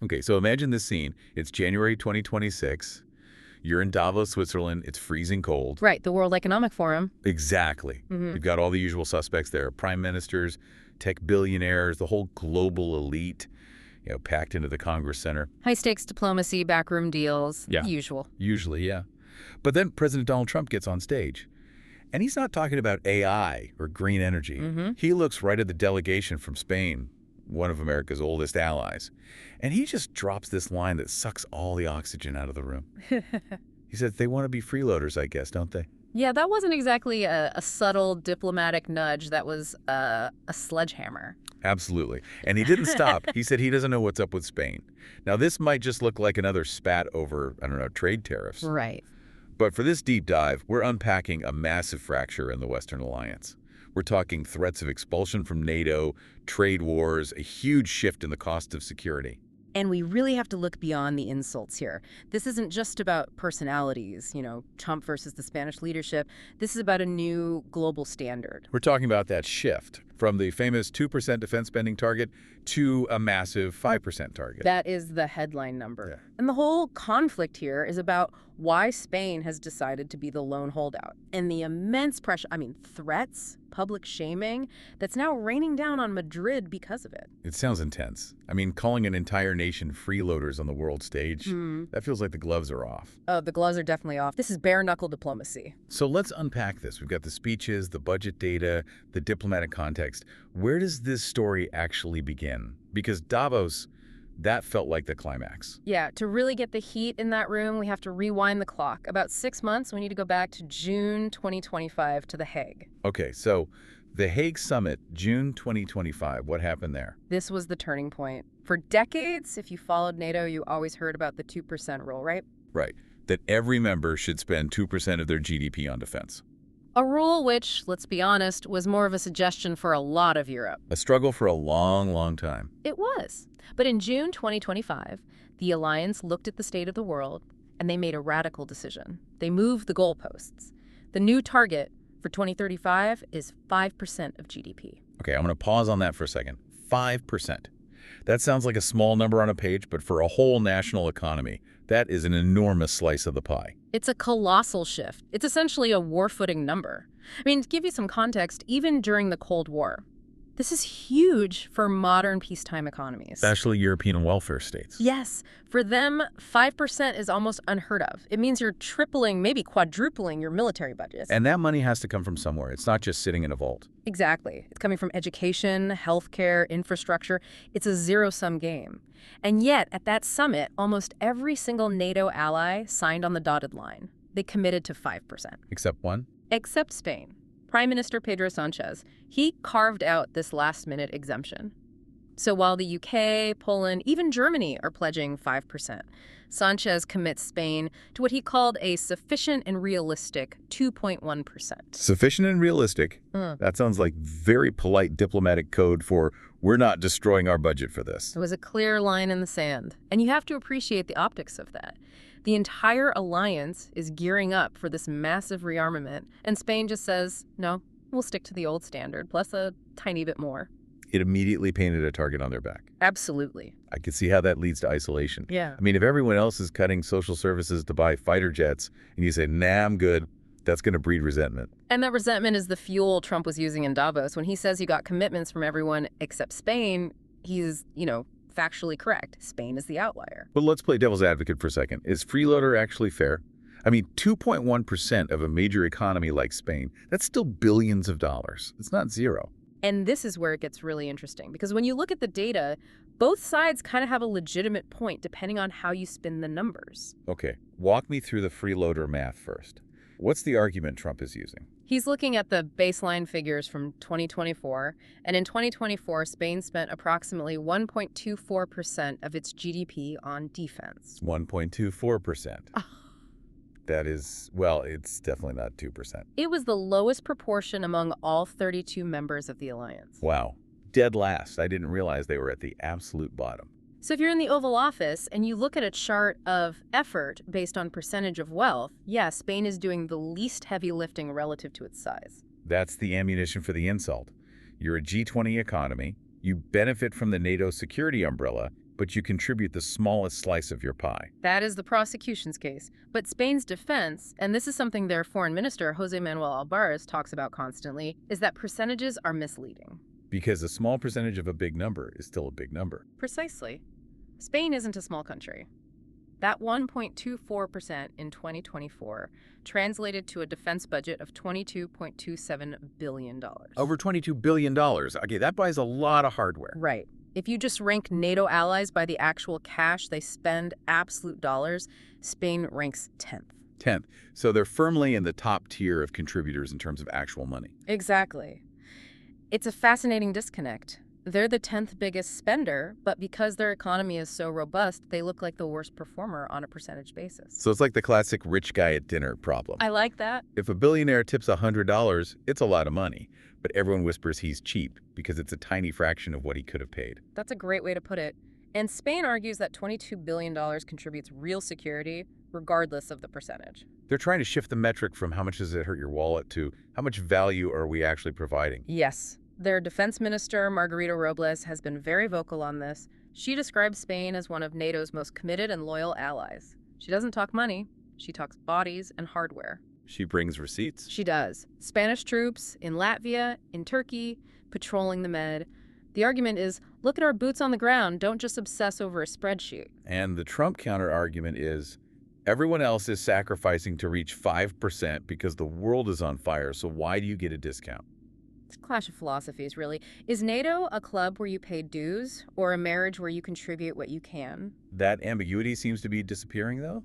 Okay, so imagine this scene. It's January 2026. You're in Davos, Switzerland. It's freezing cold. Right, the World Economic Forum. Exactly. You've got all the usual suspects there. Prime ministers, tech billionaires, the whole global elite, packed into the Congress Center. High-stakes diplomacy, backroom deals, Yeah. the usual. Usually, yeah. But then President Donald Trump gets on stage. And he's not talking about AI or green energy. He looks right at the delegation from Spain, one of America's oldest allies. And he just drops this line that sucks all the oxygen out of the room. He says they want to be freeloaders, I guess, don't they? Yeah, that wasn't exactly a subtle diplomatic nudge. That was a sledgehammer. Absolutely. And he didn't stop. He said he doesn't know what's up with Spain. Now, this might just look like another spat over, I don't know, trade tariffs. Right. But for this deep dive, we're unpacking a massive fracture in the Western alliance. We're talking threats of expulsion from NATO, trade wars, a huge shift in the cost of security. And we really have to look beyond the insults here. This isn't just about personalities, Trump versus the Spanish leadership. This is about a new global standard. We're talking about that shift from the famous 2% defense spending target to a massive 5% target. That is the headline number. Yeah. And the whole conflict here is about why Spain has decided to be the lone holdout and the immense pressure, threats, public shaming, that's now raining down on Madrid because of it. It sounds intense. Calling an entire nation freeloaders on the world stage, that feels like the gloves are off. Oh, the gloves are definitely off. This is bare-knuckle diplomacy. So let's unpack this. We've got the speeches, the budget data, the diplomatic context. Where does this story actually begin? Because Davos, that felt like the climax. Yeah, to really get the heat in that room, we have to rewind the clock. About 6 months, we need to go back to June 2025 to The Hague. Okay, so the Hague Summit, June 2025, what happened there? This was the turning point. For decades, if you followed NATO, you always heard about the 2% rule, right? Right, that every member should spend 2% of their GDP on defense. A rule which, let's be honest, was more of a suggestion for a lot of Europe. A struggle for a long, long time. It was. But in June 2025, the alliance looked at the state of the world, and they made a radical decision. They moved the goalposts. The new target for 2035 is 5% of GDP. Okay, I'm going to pause on that for a second. 5%. That sounds like a small number on a page, but for a whole national economy, that is an enormous slice of the pie. It's a colossal shift. It's essentially a war-footing number. To give you some context, even during the Cold War, this is huge for modern peacetime economies. Especially European welfare states. Yes. For them, 5% is almost unheard of. It means you're tripling, maybe quadrupling your military budgets. And that money has to come from somewhere. It's not just sitting in a vault. Exactly. It's coming from education, healthcare, infrastructure. It's a zero-sum game. And yet, at that summit, almost every single NATO ally signed on the dotted line. They committed to 5%. Except one? Except Spain. Prime Minister Pedro Sanchez, he carved out this last-minute exemption. So while the UK, Poland, even Germany are pledging 5%, Sanchez commits Spain to what he called a sufficient and realistic 2.1%. Sufficient and realistic? That sounds like very polite diplomatic code for we're not destroying our budget for this. It was a clear line in the sand. And you have to appreciate the optics of that. The entire alliance is gearing up for this massive rearmament, and Spain just says, no, we'll stick to the old standard, plus a tiny bit more. It immediately painted a target on their back. Absolutely. I could see how that leads to isolation. Yeah. If everyone else is cutting social services to buy fighter jets, and you say, nah, I'm good, that's going to breed resentment. And that resentment is the fuel Trump was using in Davos. When he says he got commitments from everyone except Spain, he's, factually correct. Spain is the outlier. But let's play devil's advocate for a second. Is freeloader actually fair? 2.1% of a major economy like Spain, that's still billions of dollars. It's not zero. And this is where it gets really interesting, because when you look at the data, both sides kind of have a legitimate point depending on how you spin the numbers. Okay, walk me through the freeloader math first. What's the argument Trump is using? He's looking at the baseline figures from 2024, and in 2024, Spain spent approximately 1.24% of its GDP on defense. 1.24%. That is, well, it's definitely not 2%. It was the lowest proportion among all 32 members of the alliance. Wow. Dead last. I didn't realize they were at the absolute bottom. So if you're in the Oval Office and you look at a chart of effort based on percentage of wealth, yeah, Spain is doing the least heavy lifting relative to its size. That's the ammunition for the insult. You're a G20 economy, you benefit from the NATO security umbrella, but you contribute the smallest slice of your pie. That is the prosecution's case. But Spain's defense, and this is something their foreign minister, Jose Manuel Alvarez, talks about constantly, is that percentages are misleading. Because a small percentage of a big number is still a big number. Precisely. Spain isn't a small country. That 1.24% in 2024 translated to a defense budget of $22.27 billion. Over $22 billion. Okay, that buys a lot of hardware. Right. If you just rank NATO allies by the actual cash they spend, absolute dollars, Spain ranks 10th. 10th. So they're firmly in the top tier of contributors in terms of actual money. Exactly. It's a fascinating disconnect. They're the 10th biggest spender, but because their economy is so robust, they look like the worst performer on a percentage basis. So it's like the classic rich guy at dinner problem. I like that. If a billionaire tips $100, it's a lot of money, but everyone whispers he's cheap because it's a tiny fraction of what he could have paid. That's a great way to put it. And Spain argues that $22 billion contributes real security, regardless of the percentage. They're trying to shift the metric from how much does it hurt your wallet to how much value are we actually providing. Yes. Their defense minister, Margarita Robles, has been very vocal on this. She describes Spain as one of NATO's most committed and loyal allies. She doesn't talk money. She talks bodies and hardware. She brings receipts. She does. Spanish troops in Latvia, in Turkey, patrolling the Med. The argument is, look at our boots on the ground. Don't just obsess over a spreadsheet. And the Trump counter-argument is, everyone else is sacrificing to reach 5% because the world is on fire, so why do you get a discount? It's a clash of philosophies, really. Is NATO a club where you pay dues, or a marriage where you contribute what you can? That ambiguity seems to be disappearing, though.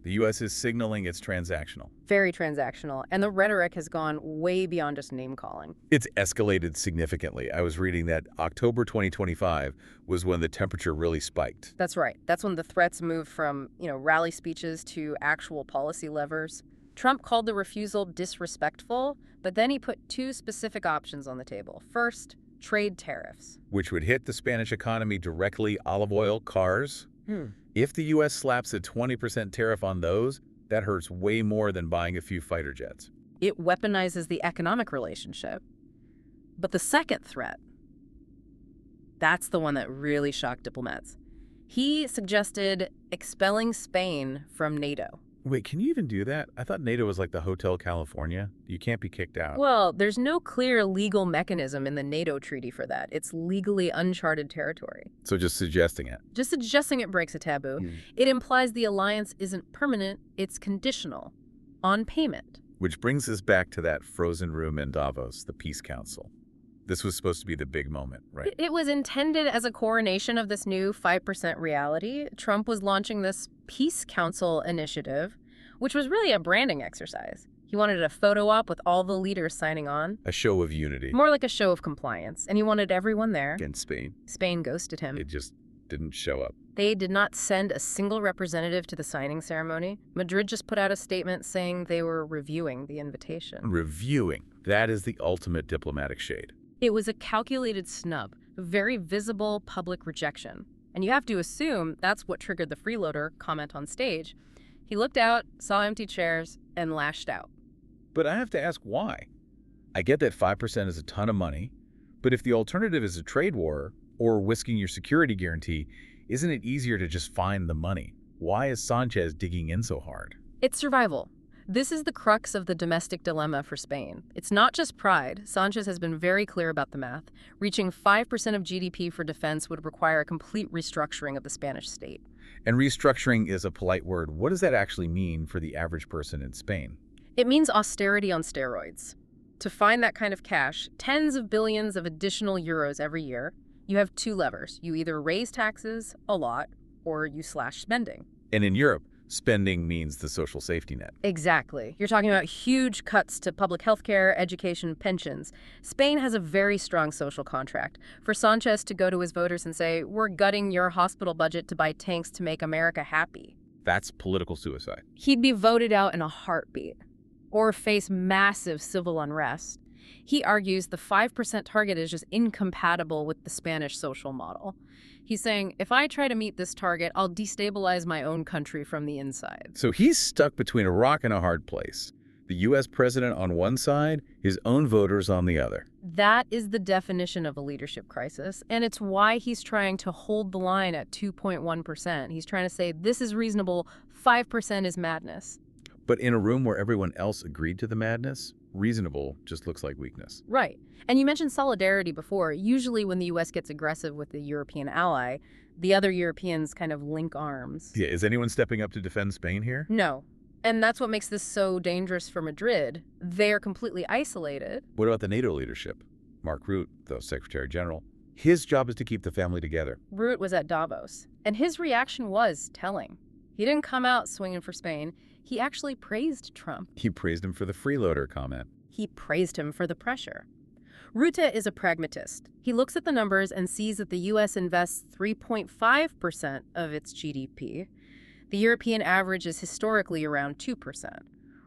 The U.S. is signaling it's transactional. Very transactional, and the rhetoric has gone way beyond just name-calling. It's escalated significantly. I was reading that October 2025 was when the temperature really spiked. That's right. That's when the threats moved from, rally speeches to actual policy levers. Trump called the refusal disrespectful, but then he put two specific options on the table. First, trade tariffs. Which would hit the Spanish economy directly: olive oil, cars. If the U.S. slaps a 20% tariff on those, that hurts way more than buying a few fighter jets. It weaponizes the economic relationship. But the second threat, that's the one that really shocked diplomats. He suggested expelling Spain from NATO. Wait, can you even do that? I thought NATO was like the Hotel California. You can't be kicked out. Well, there's no clear legal mechanism in the NATO treaty for that. It's legally uncharted territory. So just suggesting it. Just suggesting it breaks a taboo. It implies the alliance isn't permanent, it's conditional, on payment. Which brings us back to that frozen room in Davos, the Peace Council. This was supposed to be the big moment, right? It was intended as a coronation of this new 5% reality. Trump was launching this Peace Council initiative, which was really a branding exercise. He wanted a photo op with all the leaders signing on. A show of unity. More like a show of compliance. And he wanted everyone there. Against Spain. Spain ghosted him. It just didn't show up. They did not send a single representative to the signing ceremony. Madrid just put out a statement saying they were reviewing the invitation. Reviewing. That is the ultimate diplomatic shade. It was a calculated snub, a very visible public rejection. And you have to assume that's what triggered the freeloader comment on stage. He looked out, saw empty chairs, and lashed out. But I have to ask why. I get that 5% is a ton of money, but if the alternative is a trade war or risking your security guarantee, isn't it easier to just find the money? Why is Sanchez digging in so hard? It's survival. This is the crux of the domestic dilemma for Spain. It's not just pride. Sanchez has been very clear about the math. Reaching 5% of GDP for defense would require a complete restructuring of the Spanish state. And restructuring is a polite word. What does that actually mean for the average person in Spain? It means austerity on steroids. To find that kind of cash, tens of billions of additional euros every year, you have two levers. You either raise taxes a lot or you slash spending. And in Europe, spending means the social safety net. Exactly. You're talking about huge cuts to public health care, education, pensions. Spain has a very strong social contract. For Sanchez to go to his voters and say, we're gutting your hospital budget to buy tanks to make America happy. That's political suicide. He'd be voted out in a heartbeat or face massive civil unrest. He argues the 5% target is just incompatible with the Spanish social model. He's saying, if I try to meet this target, I'll destabilize my own country from the inside. So he's stuck between a rock and a hard place. The U.S. president on one side, his own voters on the other. That is the definition of a leadership crisis, and it's why he's trying to hold the line at 2.1%. He's trying to say this is reasonable, 5% is madness. But in a room where everyone else agreed to the madness, reasonable just looks like weakness. Right. And you mentioned solidarity before. Usually when the U.S. gets aggressive with a European ally, the other Europeans kind of link arms. Yeah, is anyone stepping up to defend Spain here? No. And that's what makes this so dangerous for Madrid. They're completely isolated. What about the NATO leadership? Mark Rutte, the Secretary General, his job is to keep the family together. Rutte was at Davos, and his reaction was telling. He didn't come out swinging for Spain. He actually praised Trump. He praised him for the freeloader comment. He praised him for the pressure. Rutte is a pragmatist. He looks at the numbers and sees that the U.S. invests 3.5% of its GDP. The European average is historically around 2%.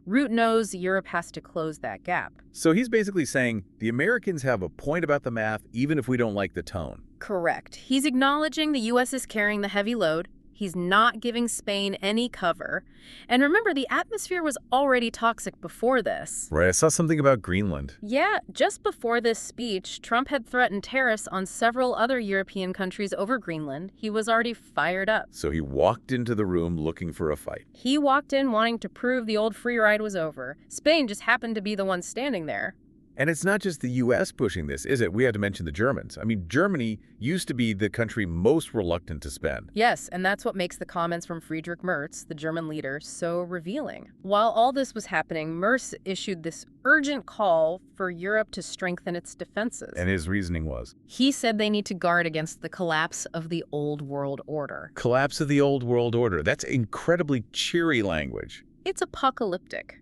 Rutte knows Europe has to close that gap. So he's basically saying the Americans have a point about the math even if we don't like the tone. Correct. He's acknowledging the U.S. is carrying the heavy load. He's not giving Spain any cover. And remember, the atmosphere was already toxic before this. Right, I saw something about Greenland. Yeah, just before this speech, Trump had threatened tariffs on several other European countries over Greenland. He was already fired up. So he walked into the room looking for a fight. He walked in wanting to prove the old free ride was over. Spain just happened to be the one standing there. And it's not just the U.S. pushing this, is it? We had to mention the Germans. I mean, Germany used to be the country most reluctant to spend. Yes, and that's what makes the comments from Friedrich Merz, the German leader, so revealing. While all this was happening, Merz issued this urgent call for Europe to strengthen its defenses. And his reasoning was? He said they need to guard against the collapse of the old world order. Collapse of the old world order. That's incredibly cheery language. It's apocalyptic.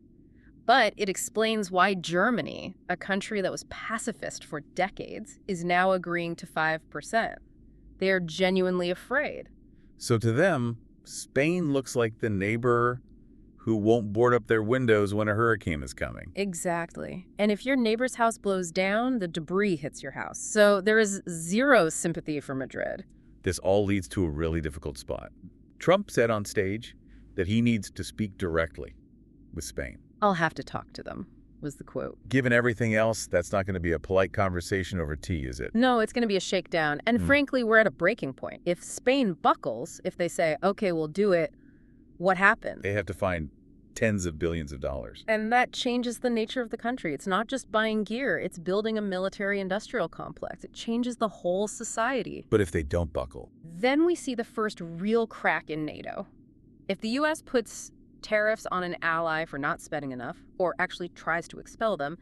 But it explains why Germany, a country that was pacifist for decades, is now agreeing to 5%. They are genuinely afraid. So to them, Spain looks like the neighbor who won't board up their windows when a hurricane is coming. Exactly. And if your neighbor's house blows down, the debris hits your house. So there is zero sympathy for Madrid. This all leads to a really difficult spot. Trump said on stage that he needs to speak directly with Spain. I'll have to talk to them, was the quote. Given everything else, that's not going to be a polite conversation over tea, is it? No, it's going to be a shakedown. And frankly, we're at a breaking point. If Spain buckles, if they say, okay, we'll do it, what happens? They have to find tens of billions of dollars. And that changes the nature of the country. It's not just buying gear, it's building a military-industrial complex. It changes the whole society. But if they don't buckle? Then we see the first real crack in NATO. If the U.S. puts tariffs on an ally for not spending enough, or actually tries to expel them,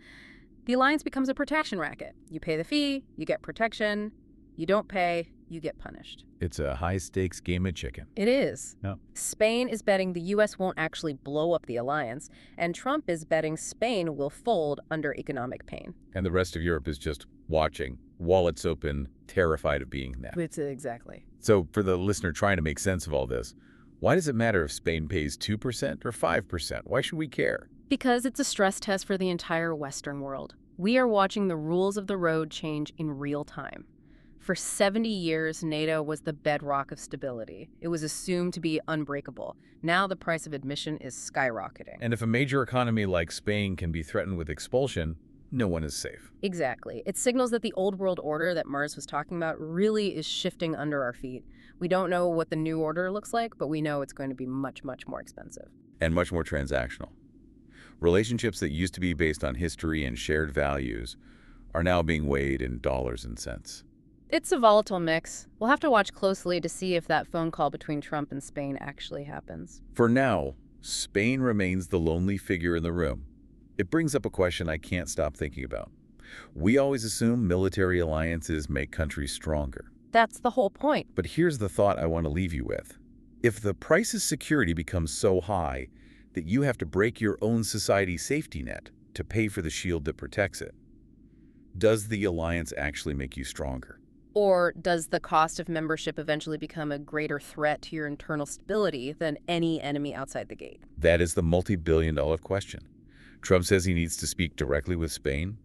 the alliance becomes a protection racket. You pay the fee, you get protection. You don't pay, you get punished. It's a high-stakes game of chicken. It is. No. Spain is betting the U.S. won't actually blow up the alliance, and Trump is betting Spain will fold under economic pain. And the rest of Europe is just watching, wallets open, terrified of being that. It's exactly. So for the listener trying to make sense of all this, why does it matter if Spain pays 2% or 5%? Why should we care? Because it's a stress test for the entire Western world. We are watching the rules of the road change in real time. For 70 years, NATO was the bedrock of stability. It was assumed to be unbreakable. Now the price of admission is skyrocketing. And if a major economy like Spain can be threatened with expulsion, no one is safe. Exactly. It signals that the old world order that Merz was talking about really is shifting under our feet. We don't know what the new order looks like, but we know it's going to be much, much more expensive. And much more transactional. Relationships that used to be based on history and shared values are now being weighed in dollars and cents. It's a volatile mix. We'll have to watch closely to see if that phone call between Trump and Spain actually happens. For now, Spain remains the lonely figure in the room. It brings up a question I can't stop thinking about. We always assume military alliances make countries stronger. That's the whole point. But here's the thought I want to leave you with. If the price of security becomes so high that you have to break your own society's safety net to pay for the shield that protects it, does the alliance actually make you stronger? Or does the cost of membership eventually become a greater threat to your internal stability than any enemy outside the gate? That is the multi-billion-dollar question. Trump says he needs to speak directly with Spain.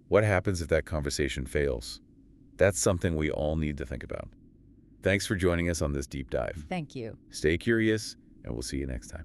What happens if that conversation fails? That's something we all need to think about. Thanks for joining us on this deep dive. Thank you. Stay curious, and we'll see you next time.